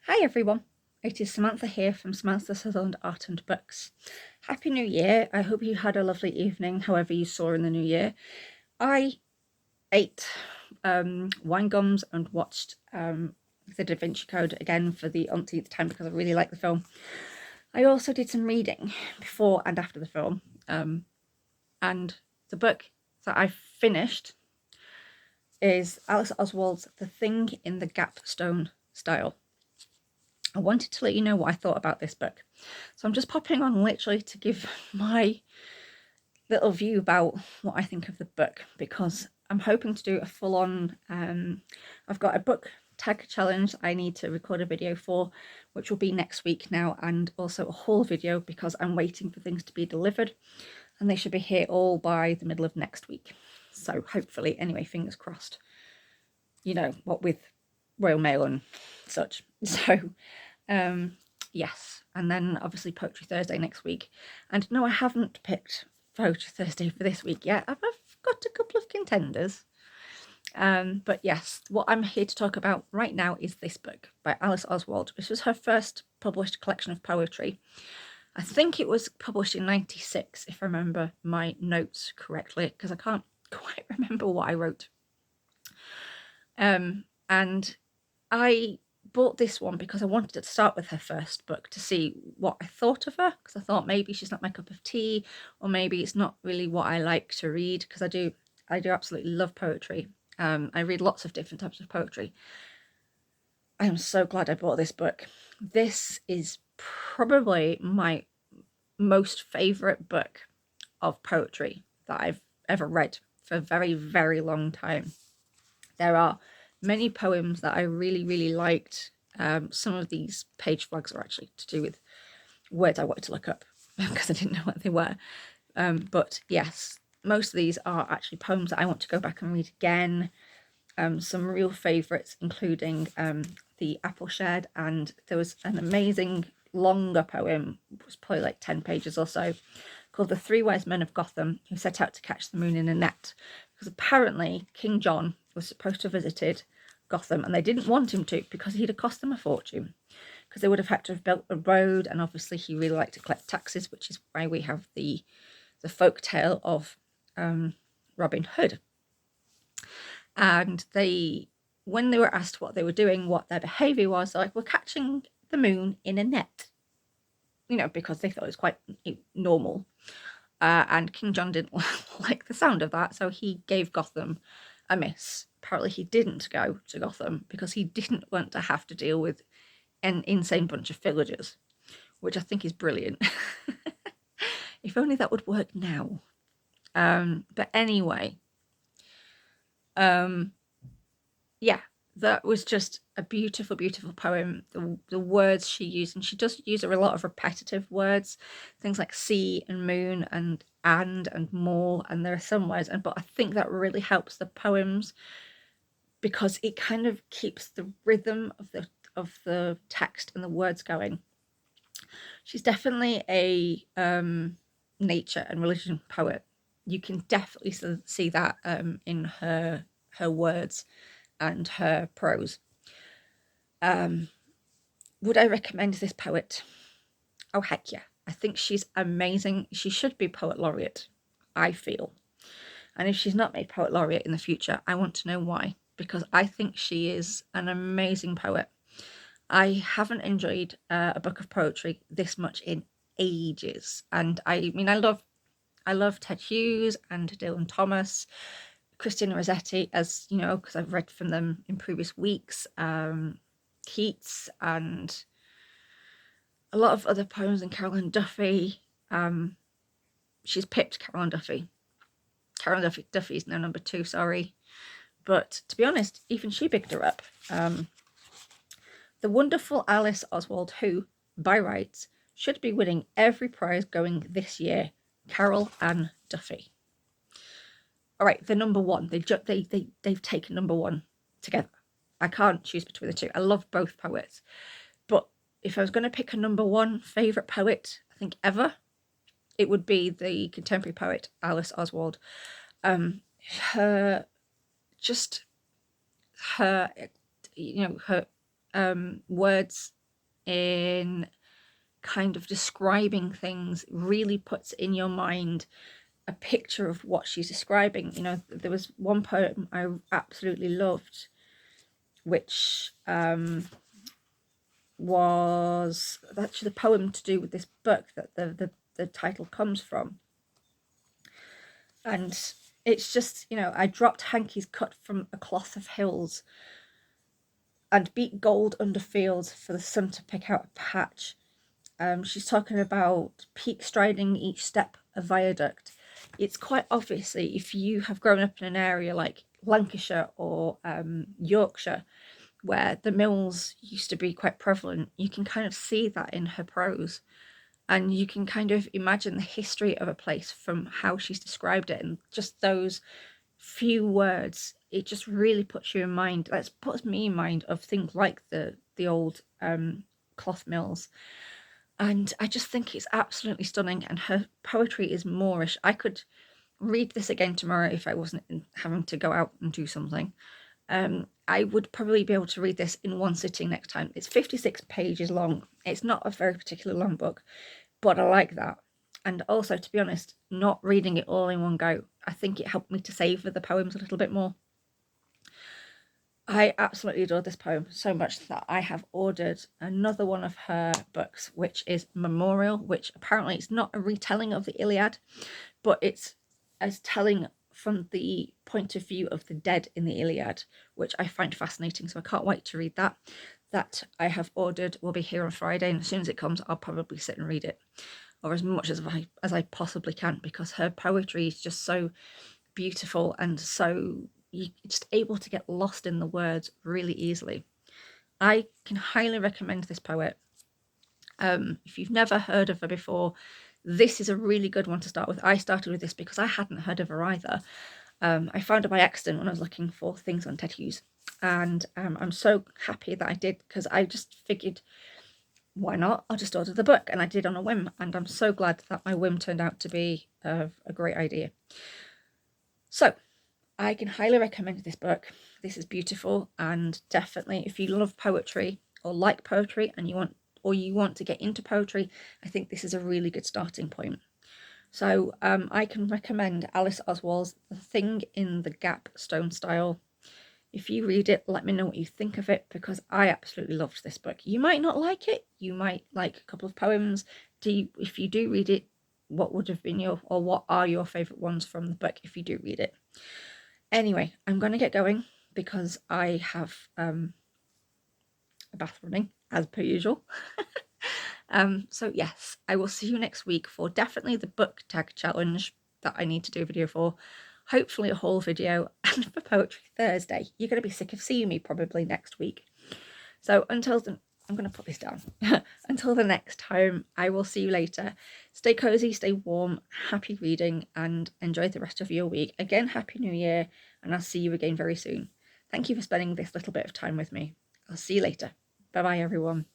Hi everyone, it is Samantha here from Samantha Sutherland Art and Books. Happy New Year. I hope you had a lovely evening, however you saw in the new year. I ate wine gums and watched The Da Vinci Code again for the umpteenth time because I really like the film. I also did some reading before and after the film, and the book that I finished is Alice Oswald's The Thing in the Gap-Stone Stile. I wanted to let you know what I thought about this book. So I'm just popping on literally to give my little view about what I think of the book, because I'm hoping to do a full-on, I've got a book tag challenge I need to record a video for, which will be next week now, and also a haul video because I'm waiting for things to be delivered and they should be here all by the middle of next week. So hopefully, anyway, fingers crossed, you know, what with Royal Mail and such. So yes, and then obviously Poetry Thursday next week. And no, I haven't picked Poetry Thursday for this week yet. I've got a couple of contenders. But yes, what I'm here to talk about right now is this book by Alice Oswald. This was her first published collection of poetry. I think it was published in '96, if I remember my notes correctly, because I can't quite remember what I wrote. And I bought this one because I wanted to start with her first book to see what I thought of her, because I thought maybe she's not my cup of tea, or maybe it's not really what I like to read, because I do absolutely love poetry. I read lots of different types of poetry. I am so glad I bought this book. This is probably my most favourite book of poetry that I've ever read for a very, very long time. There are many poems that I really liked. Some of these page flags are actually to do with words I wanted to look up because I didn't know what they were. But yes, most of these are actually poems that I want to go back and read again. Some real favourites, including The Apple Shed, and there was an amazing longer poem, it was probably like 10 pages or so, called The Three Wise Men of Gotham Who Set Out to Catch the Moon in a Net, because apparently King John was supposed to have visited Gotham and they didn't want him to because he'd have cost them a fortune, because they would have had to have built a road, and obviously he really liked to collect taxes, which is why we have the folk tale of Robin Hood. And when they were asked what they were doing, what their behaviour was, they're like, we're catching the moon in a net, you know, because they thought it was quite normal. And King John didn't like the sound of that, so he gave Gotham a miss. Apparently he didn't go to Gotham because he didn't want to have to deal with an insane bunch of villagers, which I think is brilliant. If only that would work now. But anyway, yeah, that was just a beautiful, beautiful poem. The words she used, and she does use a lot of repetitive words, things like sea and moon and more, and there are some words, but I think that really helps the poems because it kind of keeps the rhythm of the text and the words going. She's definitely a nature and religion poet. You can definitely see that in her words and her prose. Would I recommend this poet? Oh, heck yeah. I think she's amazing. She should be poet laureate, I feel. And if she's not made poet laureate in the future, I want to know why, because I think she is an amazing poet. I haven't enjoyed a book of poetry this much in ages. And I mean, I love Ted Hughes and Dylan Thomas, Christina Rossetti, as you know, because I've read from them in previous weeks, Keats, and a lot of other poems, and Caroline Duffy. She's pipped Caroline Duffy. Caroline Duffy is now number 2, sorry. But to be honest, even she bigged her up. The wonderful Alice Oswald, who, by rights, should be winning every prize going this year, Carol Ann Duffy. All right, the number one. They've taken number one together. I can't choose between the two. I love both poets. But if I was going to pick a number one favourite poet, I think ever, it would be the contemporary poet Alice Oswald. Her, you know, her words in kind of describing things really puts in your mind a picture of what she's describing. You know, there was one poem I absolutely loved, which was actually the poem to do with this book that the title comes from. And it's just, you know, I dropped hankies cut from a cloth of hills and beat gold under fields for the sun to pick out a patch. She's talking about peak striding each step a viaduct. It's quite obviously, if you have grown up in an area like Lancashire or Yorkshire, where the mills used to be quite prevalent, you can kind of see that in her prose. And you can kind of imagine the history of a place from how she's described it. And just those few words, it just really puts you in mind. That puts me in mind of things like the old cloth mills. And I just think it's absolutely stunning. And her poetry is Moorish. I could read this again tomorrow if I wasn't having to go out and do something. I would probably be able to read this in one sitting next time. It's 56 pages long. It's not a very particularly long book, but I like that. And also, to be honest, not reading it all in one go, I think it helped me to savour the poems a little bit more. I absolutely adore this poem so much that I have ordered another one of her books, which is Memorial, which apparently it's not a retelling of the Iliad, but it's as telling from the point of view of the dead in the Iliad, which I find fascinating. So I can't wait to read that. That I have ordered will be here on Friday, and as soon as it comes, I'll probably sit and read it, or as much as I possibly can, because her poetry is just so beautiful and so you're just able to get lost in the words really easily. I can highly recommend this poet. If you've never heard of her before, this is a really good one to start with. I started with this because I hadn't heard of her either. I found her by accident when I was looking for things on Ted Hughes, and I'm so happy that I did, because I just figured, why not? I'll just order the book, and I did on a whim, and I'm so glad that my whim turned out to be a great idea. So I can highly recommend this book. This is beautiful, and definitely if you love poetry or like poetry and you want to get into poetry, I think this is a really good starting point. So I can recommend Alice Oswald's The Thing in the Gap-Stone Stile. If you read it, let me know what you think of it, because I absolutely loved this book. You might not like it. You might like a couple of poems. If you do read it, what would have been what are your favourite ones from the book if you do read it? Anyway, I'm going to get going because I have a bath running, as per usual. So yes, I will see you next week for definitely the book tag challenge that I need to do a video for. Hopefully a haul video, and for Poetry Thursday. You're going to be sick of seeing me probably next week. So until then, I'm going to put this down. Until the next time, I will see you later. Stay cozy, stay warm, happy reading, and enjoy the rest of your week. Again, Happy New Year, and I'll see you again very soon. Thank you for spending this little bit of time with me. I'll see you later. Bye-bye, everyone.